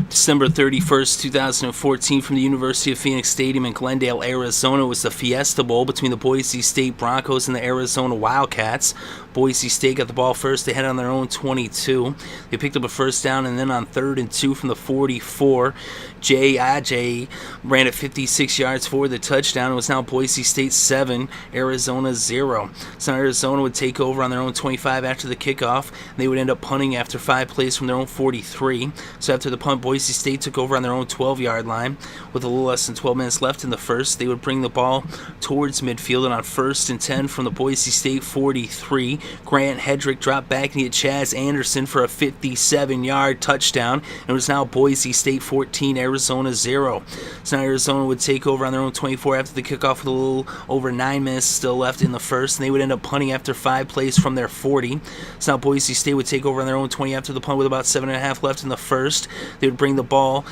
December 31st, 2014, from the University of Phoenix Stadium in Glendale, Arizona, was the Fiesta Bowl between the Boise State Broncos and the Arizona Wildcats. Boise State got the ball first. They had on their own 22. They picked up a first down, and then on 3rd and 2 from the 44, Ajayi ran it 56 yards for the touchdown. It was now Boise State 7, Arizona 0. So now Arizona would take over on their own 25 after the kickoff. They would end up punting after 5 plays from their own 43. So after the punt, Boise State took over on their own 12-yard line. With a little less than 12 minutes left in the first, they would bring the ball towards midfield, and on 1st and 10 from the Boise State 43, Grant Hedrick dropped back and he hit Chaz Anderson for a 57-yard touchdown. And it was now Boise State 14, Arizona 0. So now Arizona would take over on their own 24 after the kickoff with a little over 9 minutes still left in the first, and they would end up punting after 5 plays from their 40. So now Boise State would take over on their own 20 after the punt with about 7.5 left in the first. They would bring the ball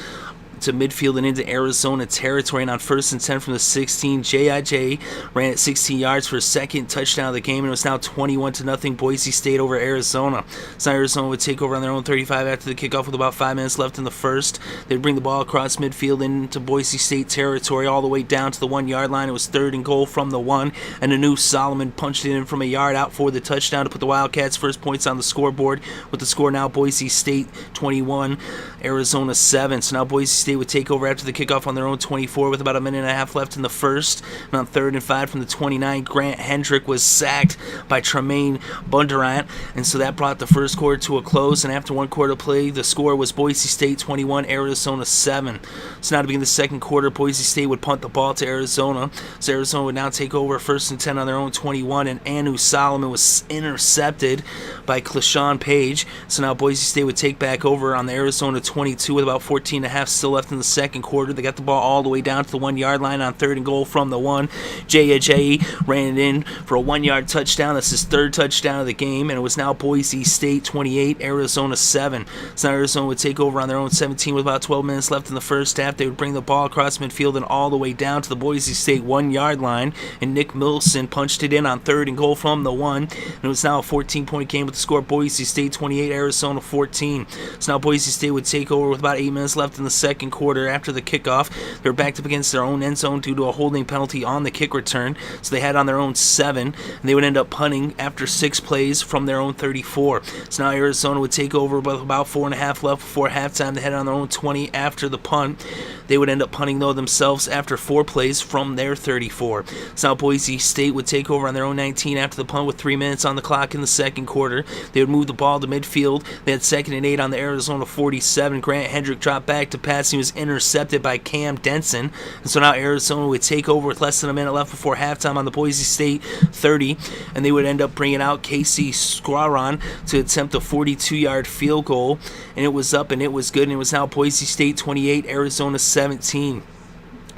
to midfield and into Arizona territory, and on 1st and 10 from the 16, Ajayi ran it 16 yards for a second touchdown of the game, and it was now 21-0 Boise State over Arizona. So Arizona would take over on their own 35 after the kickoff with about 5 minutes left in the first. They'd bring the ball across midfield into Boise State territory all the way down to the 1-yard line. It was 3rd and goal from the 1, and Anu Solomon punched it in from a yard out for the touchdown to put the Wildcats' first points on the scoreboard, with the score now Boise State 21, Arizona 7. So now Boise State would take over after the kickoff on their own 24 with about a minute and a half left in the first. And on 3rd and 5 from the 29, Grant Hedrick was sacked by Tremaine Bondurant, and so that brought the first quarter to a close. And after 1 quarter play, the score was Boise State 21, Arizona 7. So now to begin the second quarter, Boise State would punt the ball to Arizona. So Arizona would now take over 1st and 10 on their own 21, and Anu Solomon was intercepted by Clashawn Page. So now Boise State would take back over on the Arizona 22 with about 14 and a half still left in the second quarter. They got the ball all the way down to the 1-yard line on 3rd and goal from the 1. Ajayi ran it in for a 1-yard touchdown. That's his 3rd touchdown of the game, and it was now Boise State 28, Arizona 7. So now Arizona would take over on their own 17 with about 12 minutes left in the first half. They would bring the ball across midfield and all the way down to the Boise State 1-yard line, and Nick Milson punched it in on 3rd and goal from the 1. And it was now a 14-point game with the score Boise State 28, Arizona 14. So now Boise State would take over with about 8 minutes left in the second quarter. After the kickoff, they were backed up against their own end zone due to a holding penalty on the kick return, so they had on their own 7, and they would end up punting after 6 plays from their own 34. So now Arizona would take over with about 4.5 left before halftime. They had on their own 20 after the punt. They would end up punting, though, themselves after 4 plays from their 34. So now Boise State would take over on their own 19 after the punt with 3 minutes on the clock in the second quarter. They would move the ball to midfield. They had 2nd and 8 on the Arizona 47. Grant Hedrick dropped back to pass. He was intercepted by Cam Denson, and so now Arizona would take over with less than a minute left before halftime on the Boise State 30, and they would end up bringing out Skowron to attempt a 42-yard field goal, and it was up and it was good, and it was now Boise State 28, Arizona 17.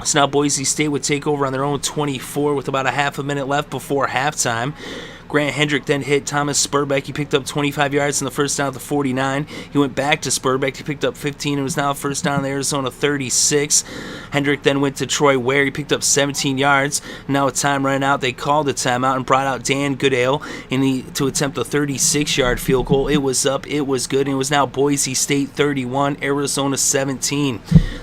So now Boise State would take over on their own 24 with about a half a minute left before halftime. Grant Hedrick then hit Thomas Spurbeck. He picked up 25 yards in the first down at the 49. He went back to Spurbeck. He picked up 15. It was now first down on the Arizona 36. Hedrick then went to Troy Ware. He picked up 17 yards. Now with time running out, they called a timeout and brought out Deayon Goodale to attempt a 36-yard field goal. It was up. It was good. And it was now Boise State 31, Arizona 17.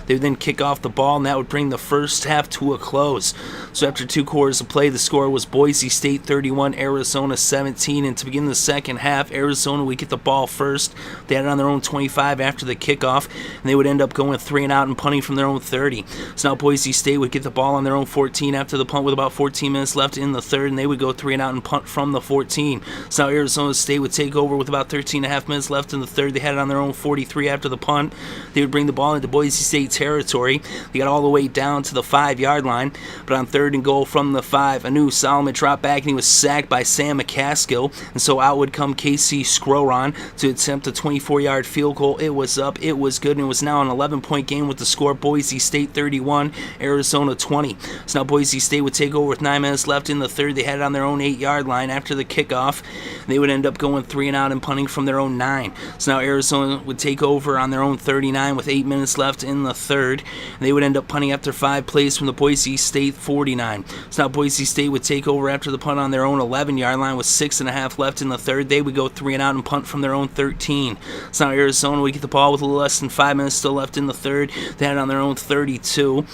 They would then kick off the ball, and that would bring the first half to a close. So after 2 quarters of play, the score was Boise State 31, Arizona 17, and to begin the second half, Arizona would get the ball first. They had it on their own 25 after the kickoff, and they would end up going 3 and out and punting from their own 30. So now Boise State would get the ball on their own 14 after the punt with about 14 minutes left in the third, and they would go 3 and out and punt from the 14. So now Arizona State would take over with about 13 and a half minutes left in the third. They had it on their own 43 after the punt. They would bring the ball into Boise State territory. They got all the way down to the 5-yard line, but on 3rd and goal from the 5, Anu Solomon dropped back and he was sacked by Sam McCaskill, and so out would come Skowron to attempt a 24-yard field goal. It was up, it was good, and it was now an 11-point game with the score Boise State 31, Arizona 20. So now Boise State would take over with 9 minutes left in the third. They had it on their own 8-yard line after the kickoff. They would end up going 3 and out and punting from their own 9. So now Arizona would take over on their own 39 with 8 minutes left in the third. And they would end up punting after 5 plays from the Boise State 49. So now Boise State would take over after the punt on their own 11-yard line with 6.5 left in the third. They would go 3 and out and punt from their own 13. So now Arizona would get the ball with a little less than 5 minutes still left in the third. They had it on their own 32.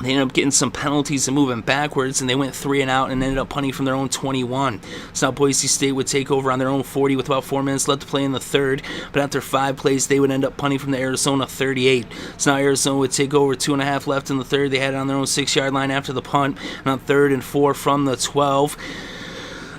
They ended up getting some penalties and moving backwards, and they went 3 and out and ended up punting from their own 21. So now Boise State would take over on their own 40 with about 4 minutes left to play in the third. But after 5 plays, they would end up punting from the Arizona 38. So now Arizona would take over 2.5 left in the third. They had it on their own 6-yard line after the punt. And on 3rd and 4 from the 12.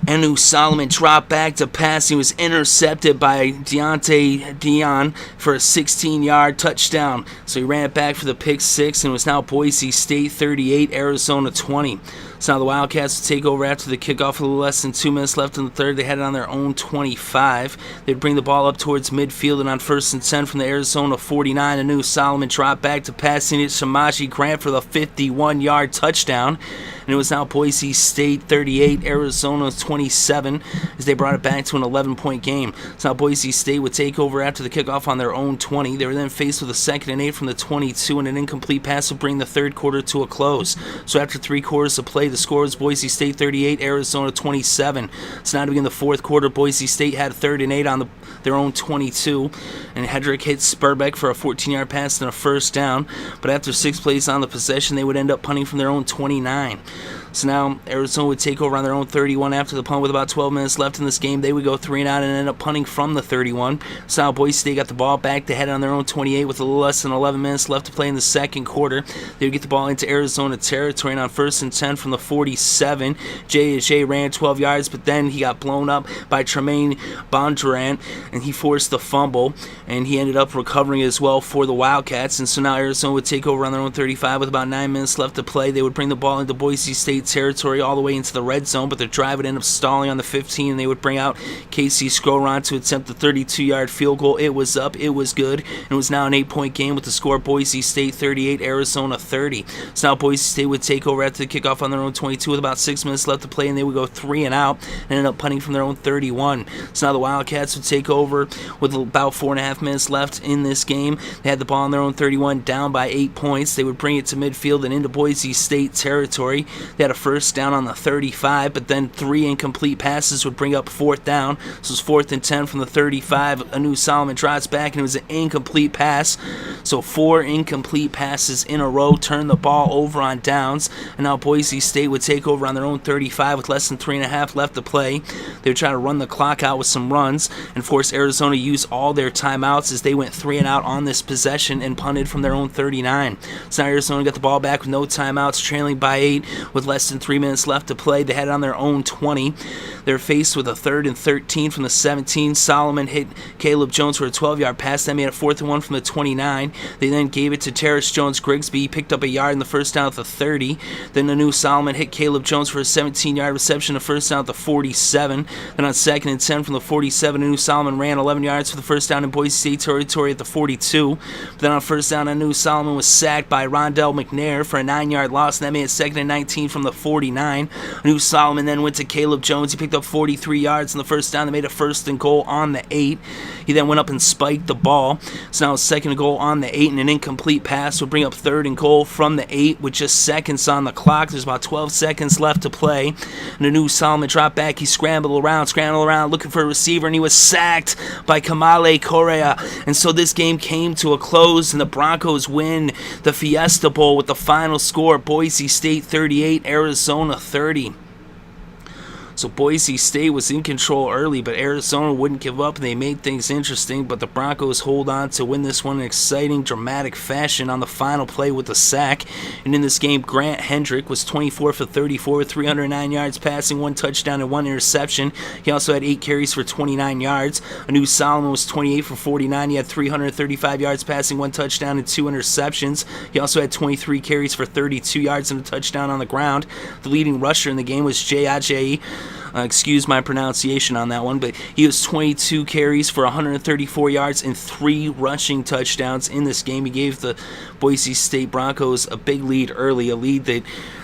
Anu Solomon dropped back to pass. He was intercepted by Deayon for a 16-yard touchdown. So he ran it back for the pick 6, and it was now Boise State 38, Arizona 20. So now the Wildcats would take over after the kickoff with a little less than 2 minutes left in the third. They had it on their own 25. They'd bring the ball up towards midfield, and on 1st and 10 from the Arizona 49, Anu Solomon dropped back to passing it Samajie Grant for the 51-yard touchdown. And it was now Boise State 38, Arizona 27, as they brought it back to an 11-point game. So now Boise State would take over after the kickoff on their own 20. They were then faced with a 2nd and 8 from the 22, and an incomplete pass would bring the third quarter to a close. So after 3 quarters of play, the score was Boise State 38, Arizona 27. So now to begin the fourth quarter, Boise State had 3rd and 8 on their own 22, and Hedrick hit Spurbeck for a 14-yard pass and a first down. But after 6 plays on the possession, they would end up punting from their own 29. So now Arizona would take over on their own 31 after the punt with about 12 minutes left in this game. They would go 3 and out and end up punting from the 31. So now Boise State got the ball back. They had it on their own 28 with a little less than 11 minutes left to play in the second quarter. They would get the ball into Arizona territory, and on 1st and 10 from the 47, Ajayi ran 12 yards, but then he got blown up by Tremaine Bondurant, and he forced the fumble, and he ended up recovering as well for the Wildcats. And so now Arizona would take over on their own 35 with about 9 minutes left to play. They would bring the ball into Boise State territory all the way into the red zone, but their drive would end up stalling on the 15, and they would bring out Casey Skowron to attempt the 32-yard field goal. It was up, it was good, and it was now an 8-point game with the score Boise State 38, Arizona 30. So now Boise State would take over after the kickoff on their own 22 with about 6 minutes left to play, and they would go 3 and out and end up punting from their own 31. So now the Wildcats would take over with about 4.5 minutes left in this game. They had the ball on their own 31, down by 8 points. They would bring it to midfield and into Boise State territory. They had a first down on the 35, but then 3 incomplete passes would bring up 4th down. So it was 4th and 10 from the 35. Anu Solomon drops back, and it was an incomplete pass. So 4 incomplete passes in a row turned the ball over on downs, and now Boise State would take over on their own 35 with less than 3.5 left to play. They would try to run the clock out with some runs and force Arizona to use all their timeouts as they went 3 and out on this possession and punted from their own 39. So now Arizona got the ball back with no timeouts, trailing by 8 with less than 3 minutes left to play. They had it on their own 20. They're faced with a 3rd and 13 from the 17. Solomon hit Caleb Jones for a 12-yard pass. That made it 4th and 1 from the 29. They then gave it to Terrace Jones-Grigsby. He picked up a yard in the first down at the 30. Then Anu Solomon hit Caleb Jones for a 17-yard reception, the first down at the 47. Then on 2nd and 10 from the 47, Anu Solomon ran 11 yards for the first down in Boise State territory at the 42. But then on first down, Anu Solomon was sacked by Rondell McNair for a 9-yard loss, and that made it 2nd and 19 from the 49. Anu Solomon then went to Caleb Jones. He picked up 43 yards in the first down. They made a 1st and goal on the 8. He then went up and spiked the ball. So now it's 2nd and goal on the 8, and an incomplete pass would bring up 3rd and goal from the 8 with just seconds on the clock. There's about 12 seconds left to play. And Anu Solomon dropped back. He scrambled around, looking for a receiver, and he was sacked by Kamale Correa. And so this game came to a close, and the Broncos win the Fiesta Bowl with the final score, Boise State 38, Arizona 30. So Boise State was in control early, but Arizona wouldn't give up, and they made things interesting. But the Broncos hold on to win this one in exciting, dramatic fashion on the final play with a sack. And in this game, Grant Hedrick was 24 for 34 with 309 yards passing, 1 touchdown and 1 interception. He also had 8 carries for 29 yards. Anu Solomon was 28 for 49. He had 335 yards passing, 1 touchdown and 2 interceptions. He also had 23 carries for 32 yards and a touchdown on the ground. The leading rusher in the game was Ajayi. Excuse my pronunciation on that one, but he was 22 carries for 134 yards and 3 rushing touchdowns in this game. He gave the Boise State Broncos a big lead early, a lead that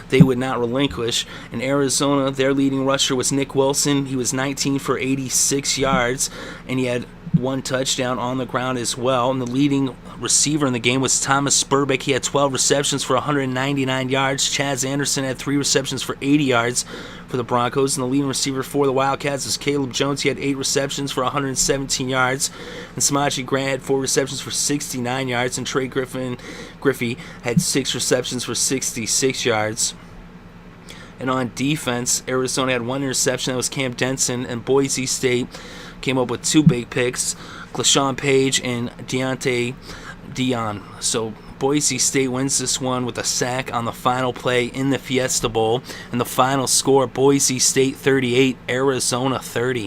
they would not relinquish. In Arizona, their leading rusher was Nick Wilson. He was 19 for 86 yards, and he had 1 touchdown on the ground as well. And the leading receiver in the game was Thomas Spurbeck. He had 12 receptions for 199 yards. Chaz Anderson had 3 receptions for 80 yards for the Broncos. And the leading receiver for the Wildcats was Caleb Jones. He had 8 receptions for 117 yards. And Samajie Grant had 4 receptions for 69 yards. And Trey Griffey had 6 receptions for 66 yards. And on defense, Arizona had 1 interception. That was Cam Denson. And Boise State came up with 2 big picks, Clashawn Page and Deayon. So Boise State wins this one with a sack on the final play in the Fiesta Bowl. And the final score, Boise State 38, Arizona 30.